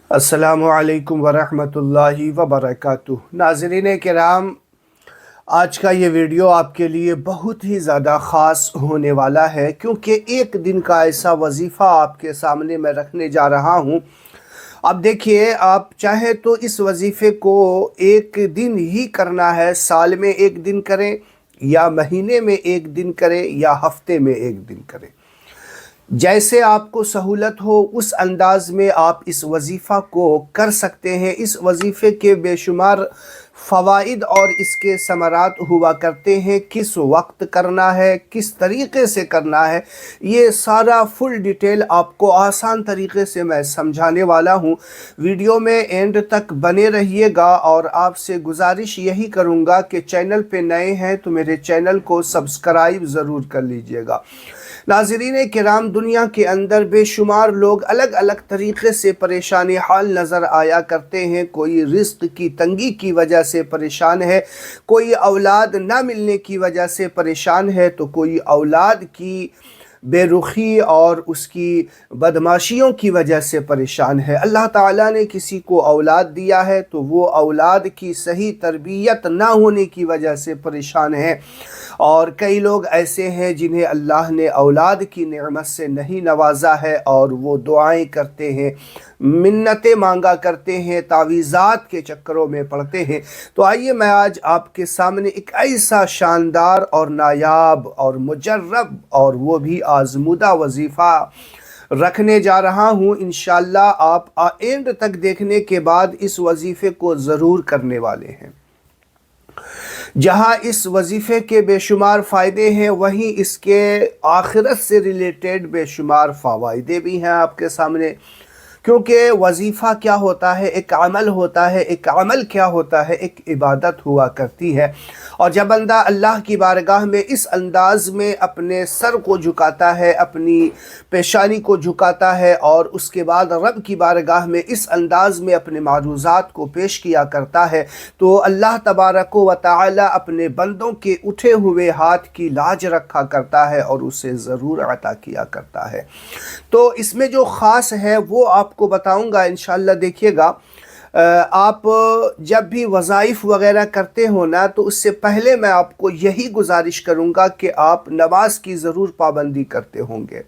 अस्सलामु अलैकुम वरहमतुल्लाहि वबरकातुह। नाज़रीन किराम, आज का ये वीडियो आपके लिए बहुत ही ज़्यादा ख़ास होने वाला है, क्योंकि एक दिन का ऐसा वजीफ़ा आपके सामने मैं रखने जा रहा हूँ। अब देखिए, आप चाहे तो इस वजीफ़े को एक दिन ही करना है, साल में एक दिन करें या महीने में एक दिन करें या हफ्ते में एक दिन करें, जैसे आपको सहूलत हो उस अंदाज में आप इस वजीफ़ा को कर सकते हैं। इस वजीफ़े के बेशुमार फ़वाइद और इसके समरात हुआ करते हैं। किस वक्त करना है, किस तरीक़े से करना है, ये सारा फुल डिटेल आपको आसान तरीक़े से मैं समझाने वाला हूँ। वीडियो में एंड तक बने रहिएगा और आपसे गुजारिश यही करूँगा कि चैनल पे नए हैं तो मेरे चैनल को सब्सक्राइब ज़रूर कर लीजिएगा। नाज़रीन किराम, दुनिया के अंदर बेशुमार लोग अलग अलग तरीक़े से परेशानी हाल नज़र आया करते हैं। कोई रिज़्क़ की तंगी की वजह से परेशान है, कोई औलाद ना मिलने की वजह से परेशान है, तो कोई औलाद की बेरुखी और उसकी बदमाशियों की वजह से परेशान है। अल्लाह ताला ने किसी को औलाद दिया है तो वो औलाद की सही तरबियत ना होने की वजह से परेशान है, और कई लोग ऐसे हैं जिन्हें अल्लाह ने औलाद की नेमत से नहीं नवाजा है और वो दुआएं करते हैं, मिन्नतें मांगा करते हैं, तावीज़ात के चक्करों में पड़ते हैं। तो आइए मैं आज आपके सामने एक ऐसा शानदार और नायाब और मुजर्रब और वो भी आज़मूदा वजीफ़ा रखने जा रहा हूँ। इंशाअल्लाह आप एंड तक देखने के बाद इस वजीफ़े को ज़रूर करने वाले हैं। जहाँ इस वजीफ़े के बेशुमार फ़ायदे हैं, वहीं इसके आखिरत से रिलेटेड बेशुमार फ़वाइदे भी हैं आपके सामने। क्योंकि वजीफ़ा क्या होता है, एक अमल होता है, एक अमल क्या होता है, एक इबादत हुआ करती है। और जब बंदा अल्लाह की बारगाह में इस अंदाज़ में अपने सर को झुकाता है, अपनी पेशानी को झुकाता है और उसके बाद रब की बारगाह में इस अंदाज़ में अपने मारूज़ात को पेश किया करता है, तो अल्लाह तबारक व तआला अपने बंदों के उठे हुए हाथ की लाज रखा करता है और उसे ज़रूर अता किया करता है। तो इसमें जो ख़ास है वो आपको बताऊंगा इंशाअल्लाह। देखिएगा, आप जब भी वज़ाइफ़ वग़ैरह करते हो ना, तो उससे पहले मैं आपको यही गुजारिश करूंगा कि आप नमाज की ज़रूर पाबंदी करते होंगे।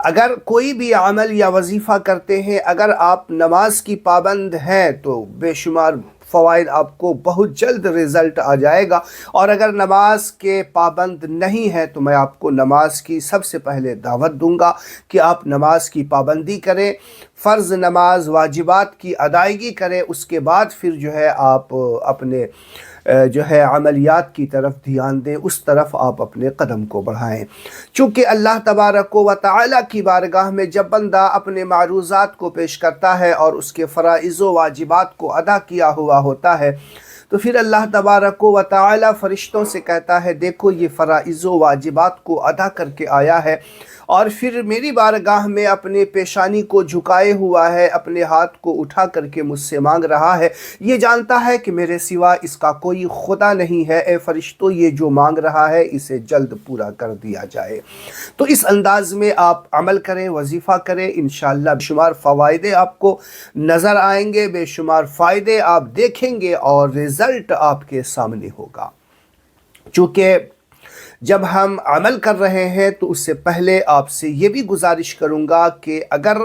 अगर कोई भी अमल या वजीफ़ा करते हैं, अगर आप नमाज की पाबंद हैं तो बेशुमार फ़वाइद आपको बहुत जल्द रिज़ल्ट आ जाएगा। और अगर नमाज के पाबंद नहीं है तो मैं आपको नमाज की सबसे पहले दावत दूंगा कि आप नमाज की पाबंदी करें, फ़र्ज़ नमाज वाजिबात की अदायगी करें, उसके बाद फिर जो है आप अपने जो है अमलियात की तरफ ध्यान दें, उस तरफ आप अपने कदम को बढ़ाएं। चूँकि अल्लाह तबारक व तआला की बारगाह में जब बंदा अपने मारूज़ात को पेश करता है और उसके फ़राइज़ व वाजिबात को अदा किया हुआ होता है, तो फिर अल्लाह तबारक व तआला फ़रिश्तों से कहता है, देखो ये फ़राइज़ व वाजिबात को अदा करके आया है और फिर मेरी बारगाह में अपने पेशानी को झुकाए हुआ है, अपने हाथ को उठा करके मुझसे मांग रहा है। ये जानता है कि मेरे सिवा इसका कोई खुदा नहीं है। ए फरिश्तों, ये जो मांग रहा है इसे जल्द पूरा कर दिया जाए। तो इस अंदाज में आप अमल करें, वजीफ़ा करें, इंशाअल्लाह बेशुमार फ़वाइदे आपको नज़र आएंगे, बेशुमार फ़ायदे आप देखेंगे और रिज़ल्ट आपके सामने होगा। चूँकि जब हम अमल कर रहे हैं तो उससे पहले आपसे ये भी गुजारिश करूँगा कि अगर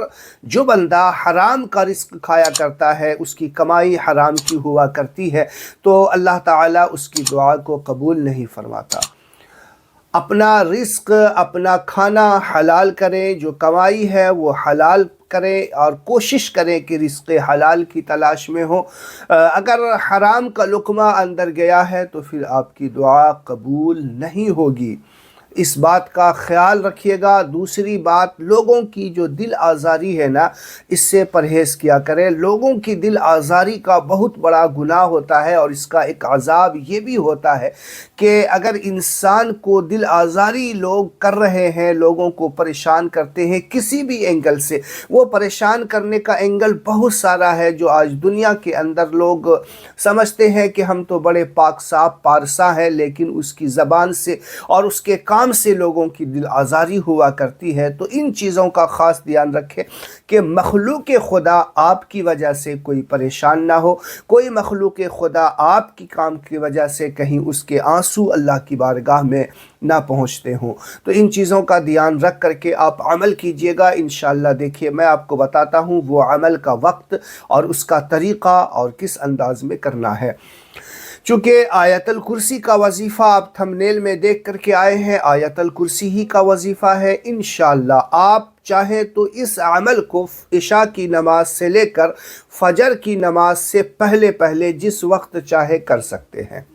जो बंदा हराम का रिस्क खाया करता है, उसकी कमाई हराम की हुआ करती है, तो अल्लाह ताला उसकी दुआ को कबूल नहीं फरमाता। अपना रिस्क, अपना खाना हलाल करें, जो कमाई है वो हलाल करें और कोशिश करें कि रिस्क हलाल की तलाश में हो। अगर हराम का लुक़मा अंदर गया है तो फिर आपकी दुआ कबूल नहीं होगी। इस बात का ख्याल रखिएगा। दूसरी बात, लोगों की जो दिल आज़ारी है ना, इससे परहेज़ किया करें। लोगों की दिल आज़ारी का बहुत बड़ा गुनाह होता है और इसका एक अज़ाब ये भी होता है कि अगर इंसान को दिल आज़ारी लोग कर रहे हैं, लोगों को परेशान करते हैं किसी भी एंगल से, वो परेशान करने का एंगल बहुत सारा है जो आज दुनिया के अंदर लोग समझते हैं कि हम तो बड़े पाक साफ पारसा हैं, लेकिन उसकी ज़बान से और उसके काम नाम से लोगों की दिल आज़ारी हुआ करती है। तो इन चीज़ों का ख़ास ध्यान रखें कि मखलूक खुदा आपकी वजह से कोई परेशान ना हो, कोई मखलूक खुदा आपकी काम की वजह से कहीं उसके आंसू अल्लाह की बारगाह में ना पहुँचते हों। तो इन चीज़ों का ध्यान रख करके आप अमल कीजिएगा इंशाअल्लाह। देखिए, मैं आपको बताता हूँ वो अमल का वक्त और उसका तरीक़ा और किस अंदाज में करना है। चूँकि आयतल कुर्सी का वजीफ़ा आप थंबनेल में देख करके आए हैं, आयतल कुर्सी ही का वजीफ़ा है। इंशाअल्लाह आप चाहें तो इस अमल को इशा की नमाज से लेकर फजर की नमाज से पहले पहले जिस वक्त चाहे कर सकते हैं।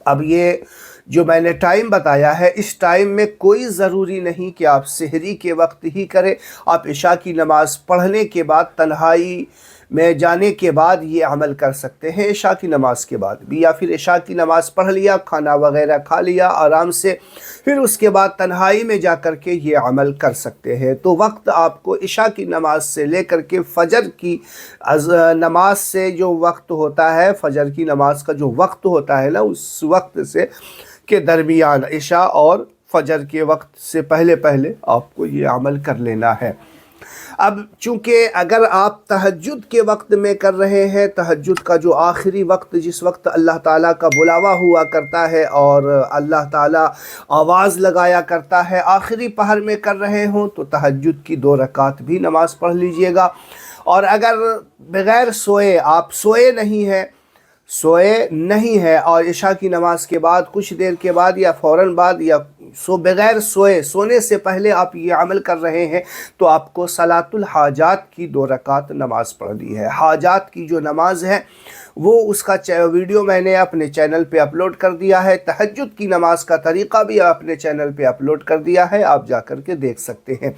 अब ये जो मैंने टाइम बताया है, इस टाइम में कोई ज़रूरी नहीं कि आप सहरी के वक्त ही करें। आप इशा की नमाज़ पढ़ने के बाद, तन्हाई में जाने के बाद ये अमल कर सकते हैं, इशा की नमाज़ के बाद भी, या फिर इशा की नमाज़ पढ़ लिया, खाना वगैरह खा लिया आराम से, फिर उसके बाद तन्हाई में जा कर के ये अमल कर सकते हैं। तो वक्त आपको इशा की नमाज़ से लेकर के फ़जर की नमाज से जो वक्त होता है, फ़जर की नमाज़ का जो वक्त होता है ना, उस वक्त से के दरमियान, इशा और फ़जर के वक्त से पहले पहले आपको ये अमल कर लेना है। अब चूँकि अगर आप तहज्जुद के वक्त में कर रहे हैं, तहज्जुद का जो आखिरी वक्त, जिस वक्त अल्लाह ताला का बुलावा हुआ करता है और अल्लाह ताला आवाज़ लगाया करता है, आखिरी पहर में कर रहे हों तो तहज्जुद की 2 रकात भी नमाज़ पढ़ लीजिएगा। और अगर बग़ैर सोए, आप सोए नहीं है और इशा की नमाज के बाद कुछ देर के बाद या फ़ौरन बाद या बग़ैर सोने से पहले आप ये अमल कर रहे हैं, तो आपको सलातुल हाजात की 2 रकात नमाज़ पढ़नी है। हाजात की जो नमाज है वो उसका वीडियो मैंने अपने चैनल पे अपलोड कर दिया है। तहज्जुद की नमाज का तरीक़ा भी अपने चैनल पे अपलोड कर दिया है, आप जा कर के देख सकते हैं।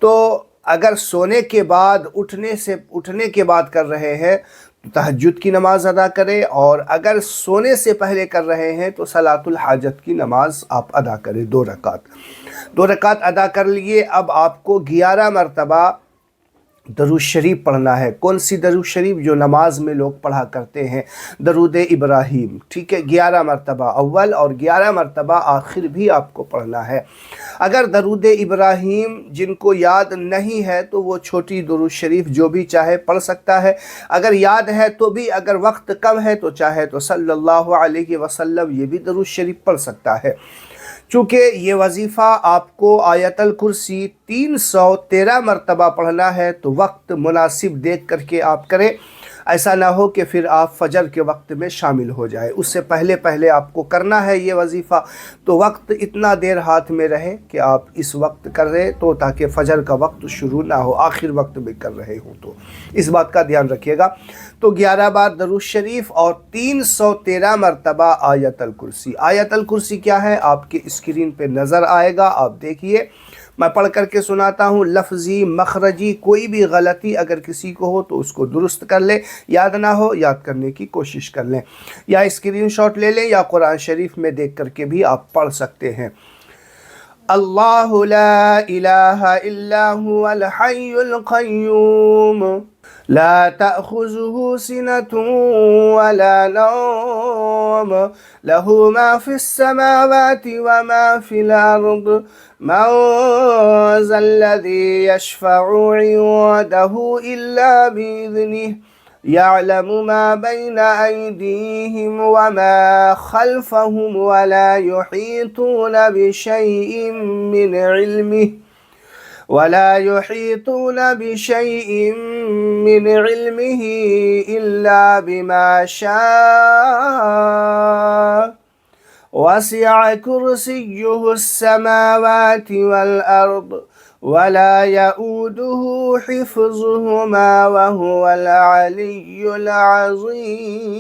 तो अगर सोने के बाद, उठने के बाद कर रहे हैं तो तहज्जुद की नमाज़ अदा करें, और अगर सोने से पहले कर रहे हैं तो सलातुल हाजत की नमाज़ आप अदा करें, 2 रकात अदा कर लिए। अब आपको 11 मरतबा दरूद शरीफ पढ़ना है। कौन सी दरूद शरीफ? जो नमाज में लोग पढ़ा करते हैं, दरूद इब्राहीम, ठीक है, 11 मरतबा अव्वल और 11 मरतबा आखिर भी आपको पढ़ना है। अगर दरूद इब्राहीम जिनको याद नहीं है तो वो छोटी दरूद शरीफ जो भी चाहे पढ़ सकता है। अगर याद है तो भी, अगर वक्त कम है तो चाहे तो सल्लल्लाहु अलैहि वसल्लम ये भी दरूद शरीफ पढ़ सकता है। चूँकि ये वजीफ़ा आपको आयतल कुर्सी 313 मरतबा पढ़ना है, तो वक्त मुनासिब देख करके आप करें। ऐसा ना हो कि फिर आप फजर के वक्त में शामिल हो जाए, उससे पहले पहले आपको करना है ये वजीफ़ा। तो वक्त इतना देर हाथ में रहे कि आप इस वक्त कर रहे, तो ताकि फजर का वक्त शुरू ना हो, आखिर वक्त में कर रहे हो, तो इस बात का ध्यान रखिएगा। तो 11 बार दरूद शरीफ और 313 मरतबा आयतल कुर्सी। आयतल कुर्सी क्या है आपके स्क्रीन पे नज़र आएगा, आप देखिए, मैं पढ़ करके सुनाता हूँ। लफ्ज़ी मखरजी कोई भी गलती अगर किसी को हो तो उसको दुरुस्त कर ले, याद ना हो याद करने की कोशिश कर लें, या स्क्रीनशॉट ले लें, या कुरान शरीफ में देख करके भी आप पढ़ सकते हैं। अल्लाहु ला इलाहा इल्ला हुवल हय्युल क़य्यूम ला तअख़ुज़ुहु सिनतुन वला नौम लहु मा फ़िस समावाति व मा फ़िल अर्द मन ज़ल्लज़ी यशफ़अु इंदहु इल्ला बिइज़्निहि यअलमु मा बैना अयदीहिम व मा ख़ल्फ़हुम व ला युहीतूना बिशैइन मिन इल्मिहि इल्ला बिमा शाअ वसिअ कुर्सियुहु अस्समावाति वल अर्द वला यऊदुहु हिफ्ज़ुहुमा वहुवल अलिय्युल अज़ीम।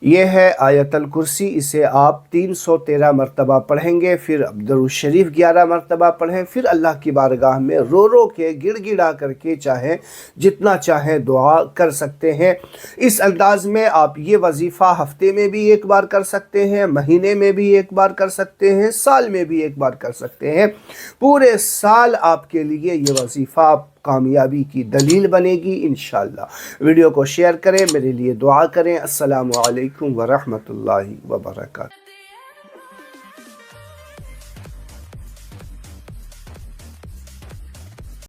ये है आयतल कुर्सी। इसे आप 313 मरतबा पढ़ेंगे, फिर दरूद शरीफ 11 मरतबा पढ़ें, फिर अल्लाह की बारगाह में रो रो के, गिड़गिड़ा करके, चाहे जितना चाहें दुआ कर सकते हैं। इस अंदाज में आप ये वजीफ़ा हफ्ते में भी एक बार कर सकते हैं, महीने में भी एक बार कर सकते हैं, साल में भी एक बार कर सकते हैं। पूरे साल आपके लिए ये वजीफ़ा कामयाबी की दलील बनेगी इंशाअल्लाह। वीडियो को शेयर करें, मेरे लिए दुआ करें। अस्सलामु अलैकुम व रहमतुल्लाहि व बरकातहू।